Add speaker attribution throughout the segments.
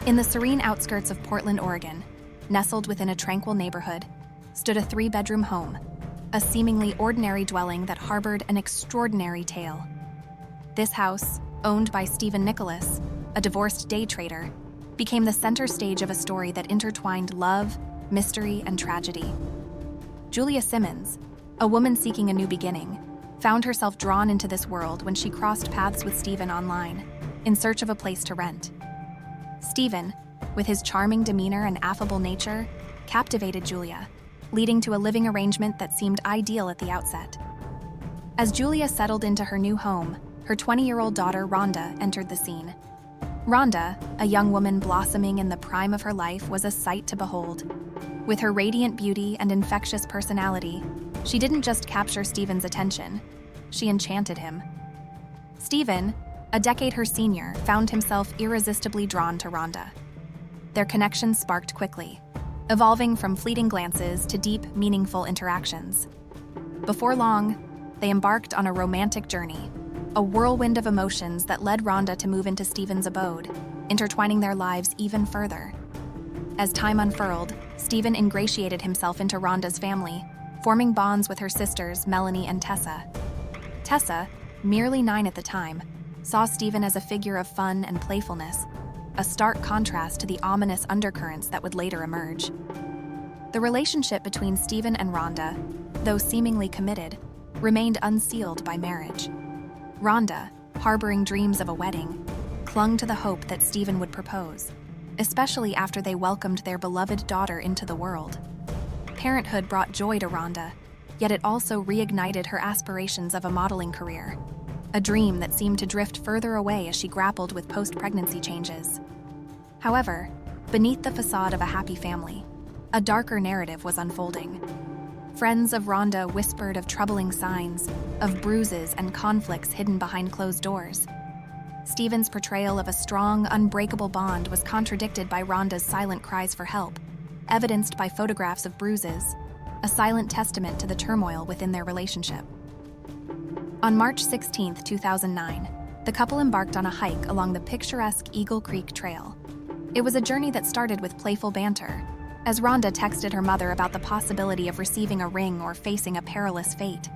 Speaker 1: In the serene outskirts of Portland, Oregon, nestled within a tranquil neighborhood, stood a 3-bedroom home, a seemingly ordinary dwelling that harbored an extraordinary tale. This house, owned by Stephen Nicholas, a divorced day trader, became the center stage of a story that intertwined love, mystery, and tragedy. Julia Simmons, a woman seeking a new beginning, found herself drawn into this world when she crossed paths with Stephen online, in search of a place to rent. Stephen, with his charming demeanor and affable nature, captivated Julia, leading to a living arrangement that seemed ideal at the outset. As Julia settled into her new home, her 20-year-old daughter Rhonda entered the scene. Rhonda, a young woman blossoming in the prime of her life, was a sight to behold. With her radiant beauty and infectious personality, she didn't just capture Stephen's attention, she enchanted him. Stephen, a decade her senior, found himself irresistibly drawn to Rhonda. Their connection sparked quickly, evolving from fleeting glances to deep, meaningful interactions. Before long, they embarked on a romantic journey, a whirlwind of emotions that led Rhonda to move into Stephen's abode, intertwining their lives even further. As time unfurled, Stephen ingratiated himself into Rhonda's family, forming bonds with her sisters Melanie and Tessa. Tessa, merely 9 at the time, saw Stephen as a figure of fun and playfulness, a stark contrast to the ominous undercurrents that would later emerge. The relationship between Stephen and Rhonda, though seemingly committed, remained unsealed by marriage. Rhonda, harboring dreams of a wedding, clung to the hope that Stephen would propose, especially after they welcomed their beloved daughter into the world. Parenthood brought joy to Rhonda, yet it also reignited her aspirations of a modeling career, a dream that seemed to drift further away as she grappled with post-pregnancy changes. However, beneath the facade of a happy family, a darker narrative was unfolding. Friends of Rhonda whispered of troubling signs, of bruises and conflicts hidden behind closed doors. Stephen's portrayal of a strong, unbreakable bond was contradicted by Rhonda's silent cries for help, evidenced by photographs of bruises, a silent testament to the turmoil within their relationship. On March 16, 2009, the couple embarked on a hike along the picturesque Eagle Creek Trail. It was a journey that started with playful banter, as Rhonda texted her mother about the possibility of receiving a ring or facing a perilous fate.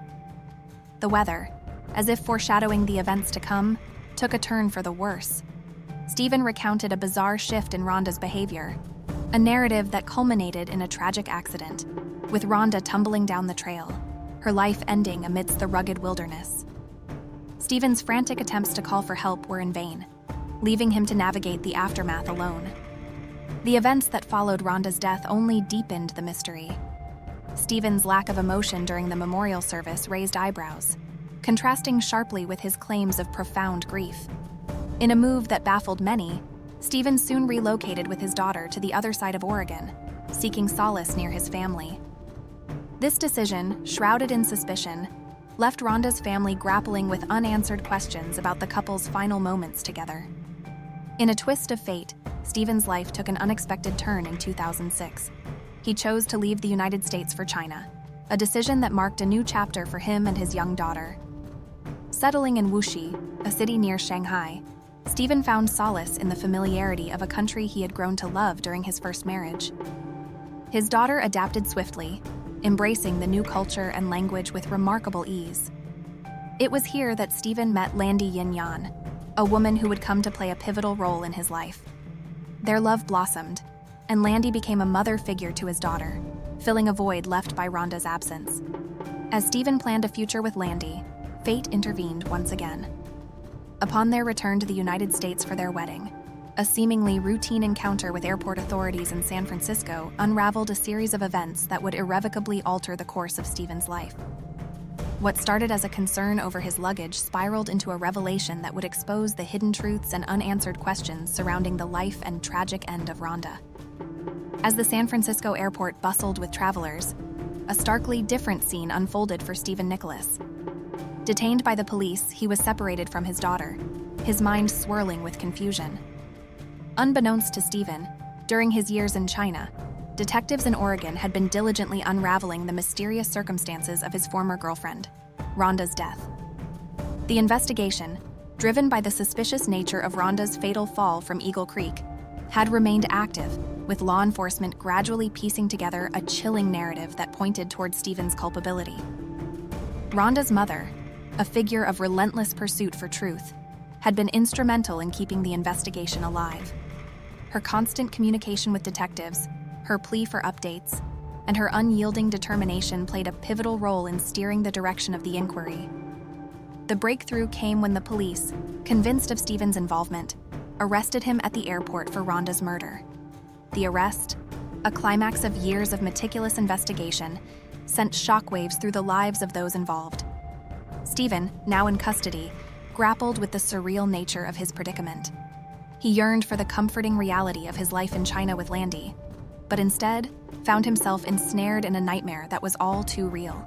Speaker 1: The weather, as if foreshadowing the events to come, took a turn for the worse. Stephen recounted a bizarre shift in Rhonda's behavior, a narrative that culminated in a tragic accident, with Rhonda tumbling down the trail, her life ending amidst the rugged wilderness. Stephen's frantic attempts to call for help were in vain, leaving him to navigate the aftermath alone. The events that followed Rhonda's death only deepened the mystery. Stephen's lack of emotion during the memorial service raised eyebrows, contrasting sharply with his claims of profound grief. In a move that baffled many, Stephen soon relocated with his daughter to the other side of Oregon, seeking solace near his family. This decision, shrouded in suspicion, left Rhonda's family grappling with unanswered questions about the couple's final moments together. In a twist of fate, Stephen's life took an unexpected turn in 2006. He chose to leave the United States for China, a decision that marked a new chapter for him and his young daughter. Settling in Wuxi, a city near Shanghai, Stephen found solace in the familiarity of a country he had grown to love during his first marriage. His daughter adapted swiftly, embracing the new culture and language with remarkable ease. It was here that Stephen met Landy Yin Yan, a woman who would come to play a pivotal role in his life. Their love blossomed, and Landy became a mother figure to his daughter, filling a void left by Rhonda's absence. As Stephen planned a future with Landy, fate intervened once again. Upon their return to the United States for their wedding, a seemingly routine encounter with airport authorities in San Francisco unraveled a series of events that would irrevocably alter the course of Stephen's life. What started as a concern over his luggage spiraled into a revelation that would expose the hidden truths and unanswered questions surrounding the life and tragic end of Rhonda. As the San Francisco airport bustled with travelers, a starkly different scene unfolded for Stephen Nicholas. Detained by the police, he was separated from his daughter, his mind swirling with confusion. Unbeknownst to Stephen, during his years in China, detectives in Oregon had been diligently unraveling the mysterious circumstances of his former girlfriend, Rhonda's death. The investigation, driven by the suspicious nature of Rhonda's fatal fall from Eagle Creek, had remained active, with law enforcement gradually piecing together a chilling narrative that pointed toward Stephen's culpability. Rhonda's mother, a figure of relentless pursuit for truth, had been instrumental in keeping the investigation alive. Her constant communication with detectives, her plea for updates, and her unyielding determination played a pivotal role in steering the direction of the inquiry. The breakthrough came when the police, convinced of Stephen's involvement, arrested him at the airport for Rhonda's murder. The arrest, a climax of years of meticulous investigation, sent shockwaves through the lives of those involved. Stephen, now in custody, grappled with the surreal nature of his predicament. He yearned for the comforting reality of his life in China with Landy, but instead found himself ensnared in a nightmare that was all too real.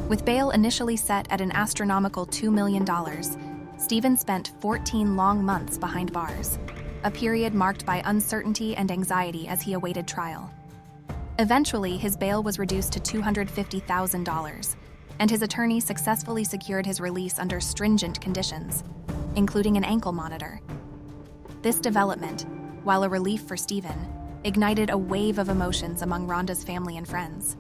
Speaker 1: With bail initially set at an astronomical $2 million, Stephen spent 14 long months behind bars, a period marked by uncertainty and anxiety as he awaited trial. Eventually, his bail was reduced to $250,000, and his attorney successfully secured his release under stringent conditions, including an ankle monitor. This development, while a relief for Stephen, ignited a wave of emotions among Rhonda's family and friends.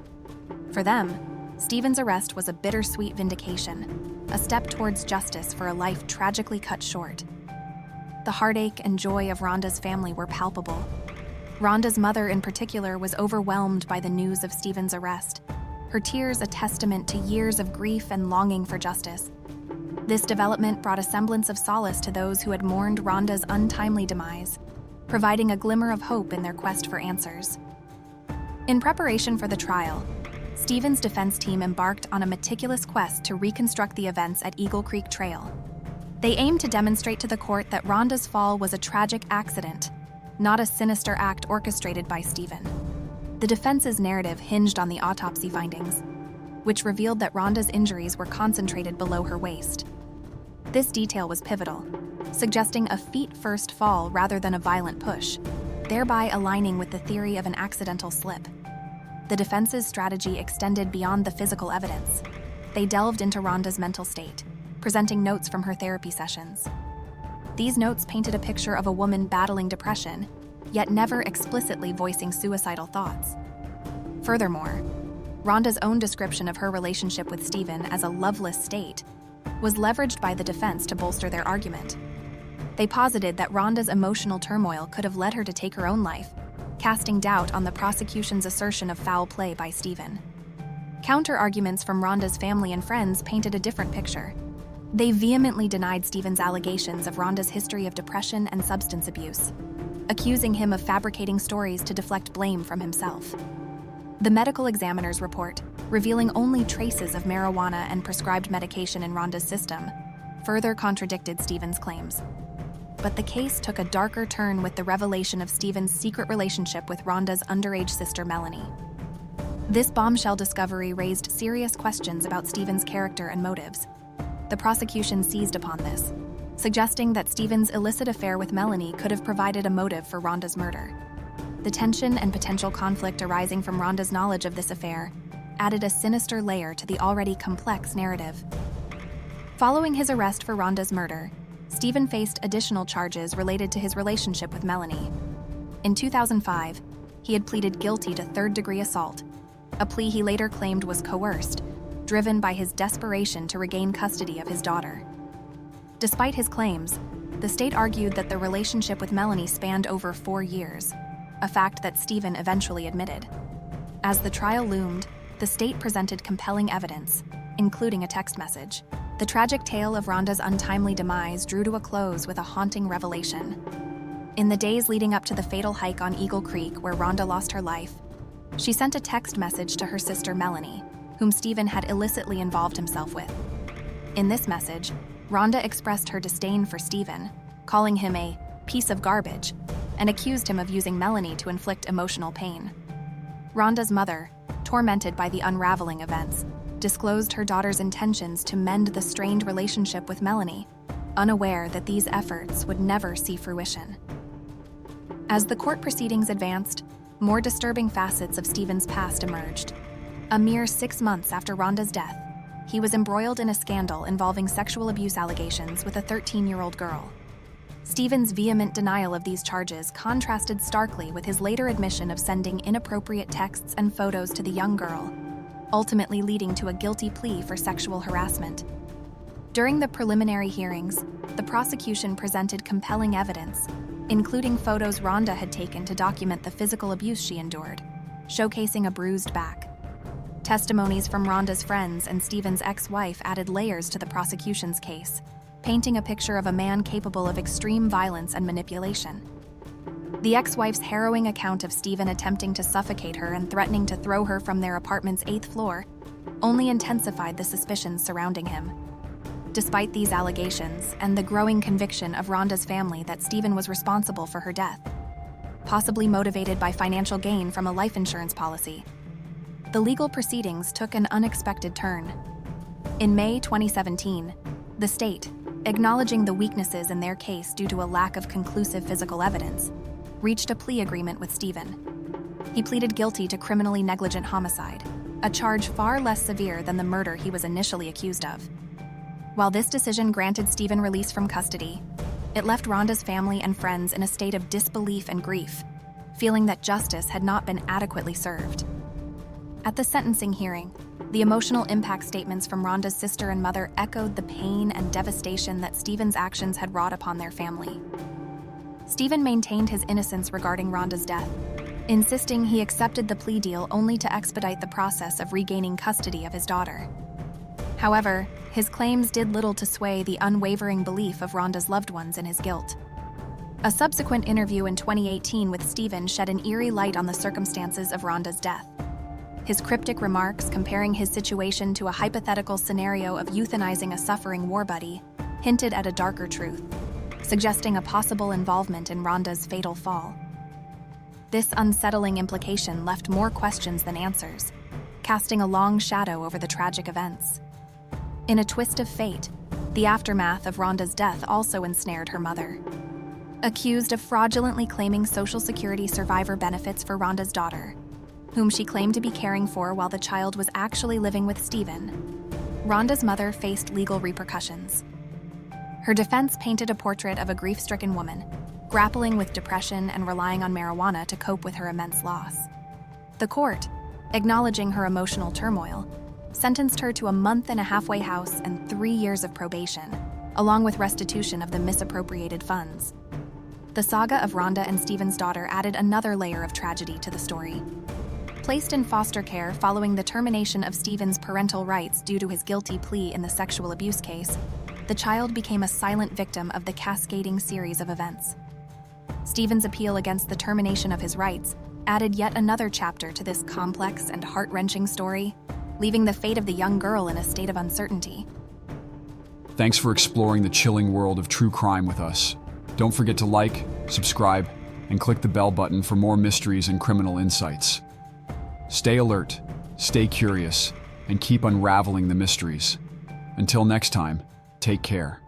Speaker 1: For them, Stephen's arrest was a bittersweet vindication, a step towards justice for a life tragically cut short. The heartache and joy of Rhonda's family were palpable. Rhonda's mother, in particular, was overwhelmed by the news of Stephen's arrest, her tears a testament to years of grief and longing for justice. This development brought a semblance of solace to those who had mourned Rhonda's untimely demise, providing a glimmer of hope in their quest for answers. In preparation for the trial, Stephen's defense team embarked on a meticulous quest to reconstruct the events at Eagle Creek Trail. They aimed to demonstrate to the court that Rhonda's fall was a tragic accident, not a sinister act orchestrated by Stephen. The defense's narrative hinged on the autopsy findings, which revealed that Rhonda's injuries were concentrated below her waist. This detail was pivotal, suggesting a feet-first fall rather than a violent push, thereby aligning with the theory of an accidental slip. The defense's strategy extended beyond the physical evidence. They delved into Rhonda's mental state, presenting notes from her therapy sessions. These notes painted a picture of a woman battling depression, yet never explicitly voicing suicidal thoughts. Furthermore, Rhonda's own description of her relationship with Stephen as a loveless state was leveraged by the defense to bolster their argument. They posited that Rhonda's emotional turmoil could have led her to take her own life, casting doubt on the prosecution's assertion of foul play by Stephen. Counter-arguments from Rhonda's family and friends painted a different picture. They vehemently denied Stephen's allegations of Rhonda's history of depression and substance abuse, accusing him of fabricating stories to deflect blame from himself. The medical examiner's report, revealing only traces of marijuana and prescribed medication in Rhonda's system, further contradicted Stephen's claims. But the case took a darker turn with the revelation of Stephen's secret relationship with Rhonda's underage sister Melanie. This bombshell discovery raised serious questions about Stephen's character and motives. The prosecution seized upon this, suggesting that Stephen's illicit affair with Melanie could have provided a motive for Rhonda's murder. The tension and potential conflict arising from Rhonda's knowledge of this affair added a sinister layer to the already complex narrative. Following his arrest for Rhonda's murder, Stephen faced additional charges related to his relationship with Melanie. In 2005, he had pleaded guilty to third-degree assault, a plea he later claimed was coerced, driven by his desperation to regain custody of his daughter. Despite his claims, the state argued that the relationship with Melanie spanned over 4 years, a fact that Stephen eventually admitted. As the trial loomed, the state presented compelling evidence, including a text message. The tragic tale of Rhonda's untimely demise drew to a close with a haunting revelation. In the days leading up to the fatal hike on Eagle Creek where Rhonda lost her life, she sent a text message to her sister Melanie, whom Stephen had illicitly involved himself with. In this message, Rhonda expressed her disdain for Stephen, calling him a piece of garbage, and accused him of using Melanie to inflict emotional pain. Rhonda's mother, tormented by the unraveling events, disclosed her daughter's intentions to mend the strained relationship with Melanie, unaware that these efforts would never see fruition. As the court proceedings advanced, more disturbing facets of Stephen's past emerged. A mere 6 months after Rhonda's death, he was embroiled in a scandal involving sexual abuse allegations with a 13-year-old girl. Stephen's vehement denial of these charges contrasted starkly with his later admission of sending inappropriate texts and photos to the young girl, ultimately leading to a guilty plea for sexual harassment. During the preliminary hearings, the prosecution presented compelling evidence, including photos Rhonda had taken to document the physical abuse she endured, showcasing a bruised back. Testimonies from Rhonda's friends and Stephen's ex-wife added layers to the prosecution's case, painting a picture of a man capable of extreme violence and manipulation. The ex-wife's harrowing account of Stephen attempting to suffocate her and threatening to throw her from their apartment's 8th floor only intensified the suspicions surrounding him. Despite these allegations and the growing conviction of Rhonda's family that Stephen was responsible for her death, possibly motivated by financial gain from a life insurance policy, the legal proceedings took an unexpected turn. In May 2017, the state, acknowledging the weaknesses in their case due to a lack of conclusive physical evidence, reached a plea agreement with Stephen. He pleaded guilty to criminally negligent homicide, a charge far less severe than the murder he was initially accused of. While this decision granted Stephen release from custody, it left Rhonda's family and friends in a state of disbelief and grief, feeling that justice had not been adequately served. At the sentencing hearing, the emotional impact statements from Rhonda's sister and mother echoed the pain and devastation that Stephen's actions had wrought upon their family. Stephen maintained his innocence regarding Rhonda's death, insisting he accepted the plea deal only to expedite the process of regaining custody of his daughter. However, his claims did little to sway the unwavering belief of Rhonda's loved ones in his guilt. A subsequent interview in 2018 with Stephen shed an eerie light on the circumstances of Rhonda's death. His cryptic remarks comparing his situation to a hypothetical scenario of euthanizing a suffering war buddy hinted at a darker truth, suggesting a possible involvement in Rhonda's fatal fall. This unsettling implication left more questions than answers, casting a long shadow over the tragic events. In a twist of fate, the aftermath of Rhonda's death also ensnared her mother. Accused of fraudulently claiming Social Security survivor benefits for Rhonda's daughter, whom she claimed to be caring for while the child was actually living with Stephen, Rhonda's mother faced legal repercussions. Her defense painted a portrait of a grief-stricken woman, grappling with depression and relying on marijuana to cope with her immense loss. The court, acknowledging her emotional turmoil, sentenced her to a month in a halfway house and 3 years of probation, along with restitution of the misappropriated funds. The saga of Rhonda and Stephen's daughter added another layer of tragedy to the story. Placed in foster care following the termination of Stephen's parental rights due to his guilty plea in the sexual abuse case, the child became a silent victim of the cascading series of events. Stephen's appeal against the termination of his rights added yet another chapter to this complex and heart-wrenching story, leaving the fate of the young girl in a state of uncertainty.
Speaker 2: Thanks for exploring the chilling world of true crime with us. Don't forget to like, subscribe, and click the bell button for more mysteries and criminal insights. Stay alert, stay curious, and keep unraveling the mysteries. Until next time, take care.